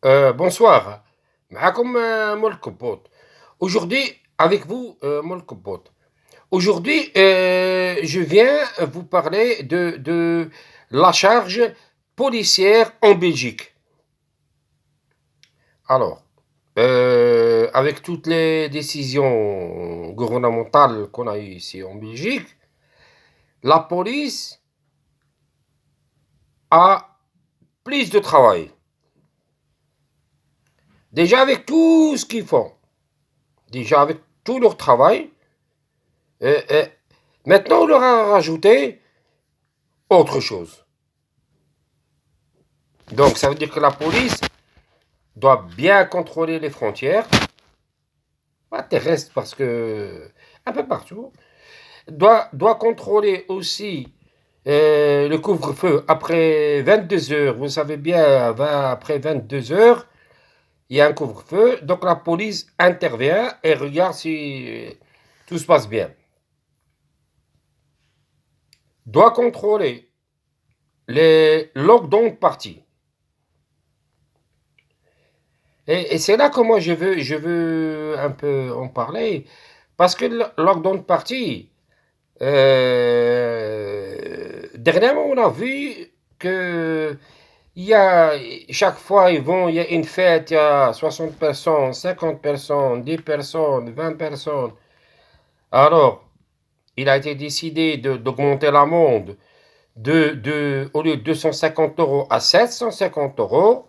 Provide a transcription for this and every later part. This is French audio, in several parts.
Bonsoir. معكم مول كبوت. Aujourd'hui, avec vous, Mol Kobot. Aujourd'hui, je viens vous parler de la charge policière en Belgique. Alors, avec toutes les décisions gouvernementales qu'on a eues ici en Belgique, la police a plus de travail. Déjà avec tout ce qu'ils font, déjà avec tout leur travail, euh, euh, maintenant on leur a rajouté autre chose. Donc ça veut dire que la police doit bien contrôler les frontières, pas terrestres parce que un peu partout, doit contrôler aussi le couvre-feu après 22 heures. Vous savez bien, après 22 heures, il y a un couvre-feu, donc la police intervient et regarde si tout se passe bien. Doit contrôler les lockdowns parties. Et c'est là que moi je veux un peu en parler, parce que le lockdown party, dernièrement on a vu que il y a, chaque fois il y a une fête, il y a 60 personnes, 50 personnes, 10 personnes, 20 personnes. Alors, il a été décidé d'augmenter l'amende au lieu de 250 euros à 750 euros,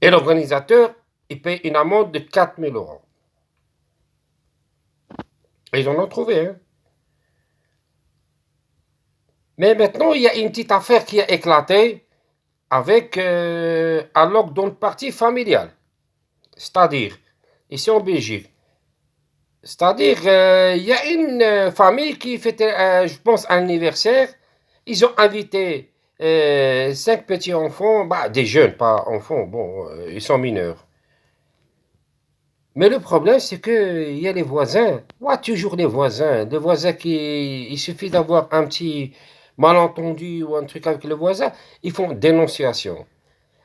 et l'organisateur, il paye une amende de 4000 euros. Et ils en ont trouvé, hein. Mais maintenant, il y a une petite affaire qui a éclaté avec un lockdown party familial. C'est-à-dire, ici en Belgique. C'est-à-dire, il y a une famille qui fêtait, je pense, un anniversaire. Ils ont invité 5 petits enfants, bah, des jeunes, pas enfants, bon, ils sont mineurs. Mais le problème, c'est qu'il y a les voisins. Ouais, toujours les voisins. Les voisins qui. Il suffit d'avoir un petit malentendu ou un truc avec le voisin, ils font dénonciation.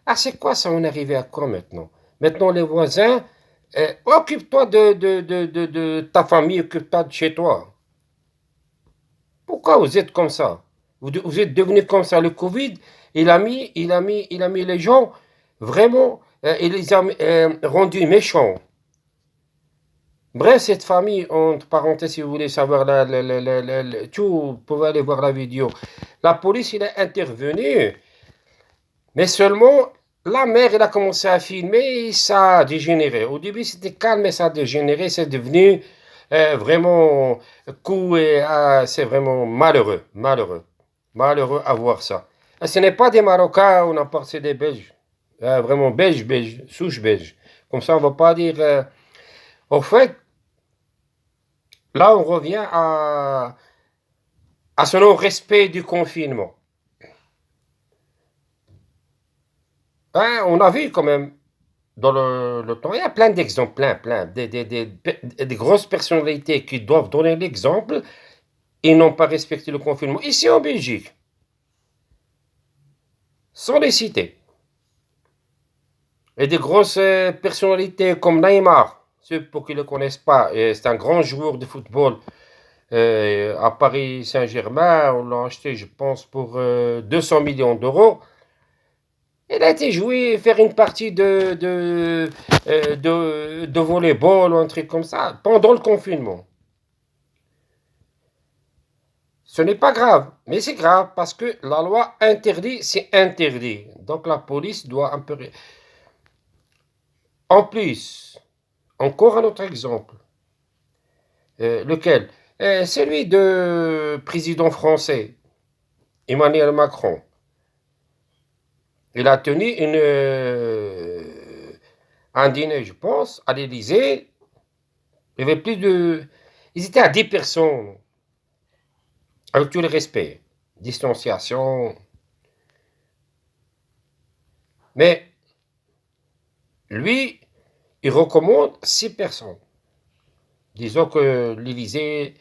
Ah, c'est quoi ça? On est arrivé à quoi maintenant? Maintenant, les voisins, occupe-toi de ta famille, occupe-toi de chez toi. Pourquoi vous êtes comme ça? Vous êtes devenu comme ça. Le Covid, il a mis les gens vraiment, il les a rendus méchants. Bref, cette famille, entre parenthèses, si vous voulez savoir tout, vous pouvez aller voir la vidéo. La police, il est intervenu, mais seulement la mère, elle a commencé à filmer et ça a dégénéré. Au début, c'était calme, mais ça a dégénéré, c'est devenu vraiment cool et c'est vraiment malheureux, malheureux, malheureux à voir ça. Et ce n'est pas des Marocains ou n'importe, c'est des Belges, vraiment Belges, Belges, souche belge. Comme ça, on ne va pas dire. Au fait, là, on revient à ce non-respect du confinement. Hein, on a vu quand même dans le temps, il y a plein d'exemples, plein, des grosses personnalités qui doivent donner l'exemple et n'ont pas respecté le confinement. Ici en Belgique, sans les citer, et des grosses personnalités comme Neymar, ceux pour qui ne le connaissent pas, c'est un grand joueur de football à Paris Saint-Germain, on l'a acheté, je pense, pour 200 millions d'euros. Il a été joué, faire une partie de volleyball ou un truc comme ça pendant le confinement. Ce n'est pas grave, mais c'est grave parce que la loi interdit, c'est interdit. Donc la police doit un peu. En plus, encore un autre exemple. Lequel? Celui de président français, Emmanuel Macron. Il a tenu un dîner, je pense, à l'Élysée. Il y avait plus de. Ils étaient à 10 personnes, avec tout le respect. Distanciation. Mais lui, il recommande 6 personnes. Disons que l'Élysée,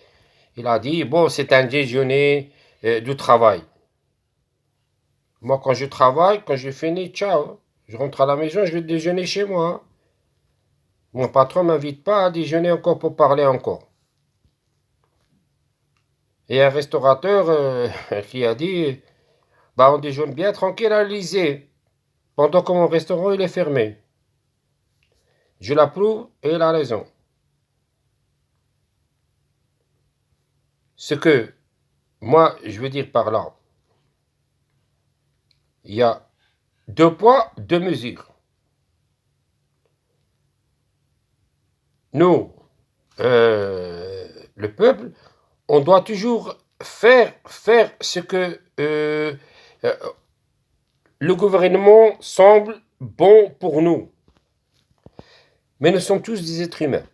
il a dit, bon, c'est un déjeuner du travail. Moi, quand je travaille, quand je finis, ciao. Je rentre à la maison, je vais déjeuner chez moi. Mon patron ne m'invite pas à déjeuner encore pour parler encore. Et un restaurateur qui a dit, bah on déjeune bien tranquille à l'Élysée, pendant que mon restaurant il est fermé. Je l'approuve et il a raison. Ce que moi je veux dire par là, il y a deux poids, deux mesures. Nous, le peuple, on doit toujours faire ce que euh, le gouvernement semble bon pour nous. Mais nous sommes tous des êtres humains.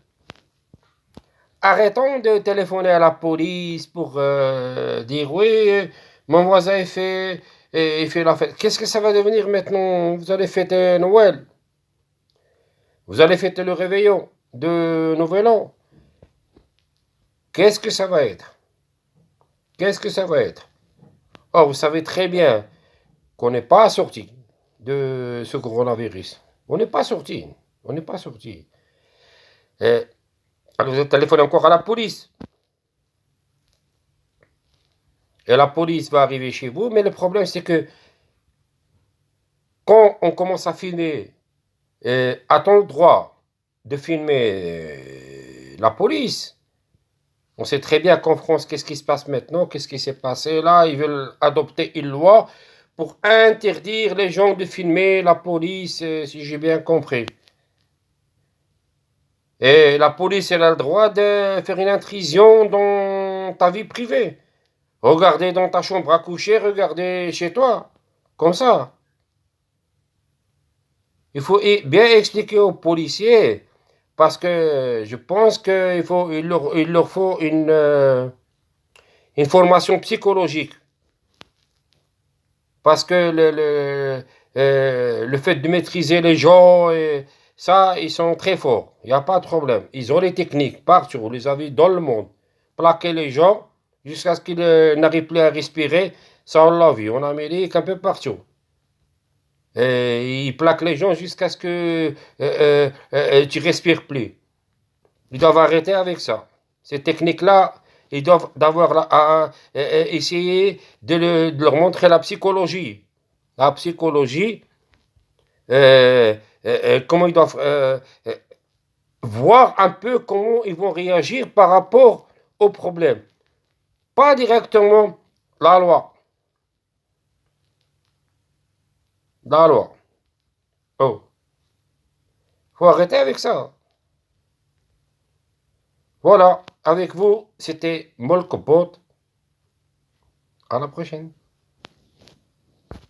Arrêtons de téléphoner à la police pour dire oui, mon voisin il fait la fête. Qu'est-ce que ça va devenir maintenant? Vous allez fêter Noël, vous allez fêter le réveillon de Nouvel An. Qu'est-ce que ça va être? Qu'est-ce que ça va être? Oh, vous savez très bien qu'on n'est pas sorti de ce coronavirus. On n'est pas sorti. On n'est pas sorti. Et, alors vous téléphonez encore à la police. Et la police va arriver chez vous. Mais le problème, c'est que quand on commence à filmer, a-t-on le droit de filmer la police? On sait très bien qu'en France, qu'est-ce qui se passe maintenant? Qu'est-ce qui s'est passé là? Ils veulent adopter une loi pour interdire les gens de filmer la police, si j'ai bien compris. Et la police, elle a le droit de faire une intrusion dans ta vie privée. Regarder dans ta chambre à coucher, regarder chez toi. Comme ça. Il faut bien expliquer aux policiers, parce que je pense il leur faut une formation psychologique. Parce que le fait de maîtriser les gens, ça, ils sont très forts. Il n'y a pas de problème. Ils ont les techniques partout, vous les avez dans le monde. Plaquer les gens jusqu'à ce qu'ils n'arrivent plus à respirer, ça on l'a vu en Amérique, un peu partout. Et ils plaquent les gens jusqu'à ce que tu respires plus. Ils doivent arrêter avec ça. Ces techniques-là, ils doivent essayer de leur montrer la psychologie. La psychologie, comment ils doivent voir un peu comment ils vont réagir par rapport au problème. Pas directement la loi. La loi. Oh, faut arrêter avec ça. Voilà, avec vous, c'était Molkopot. À la prochaine.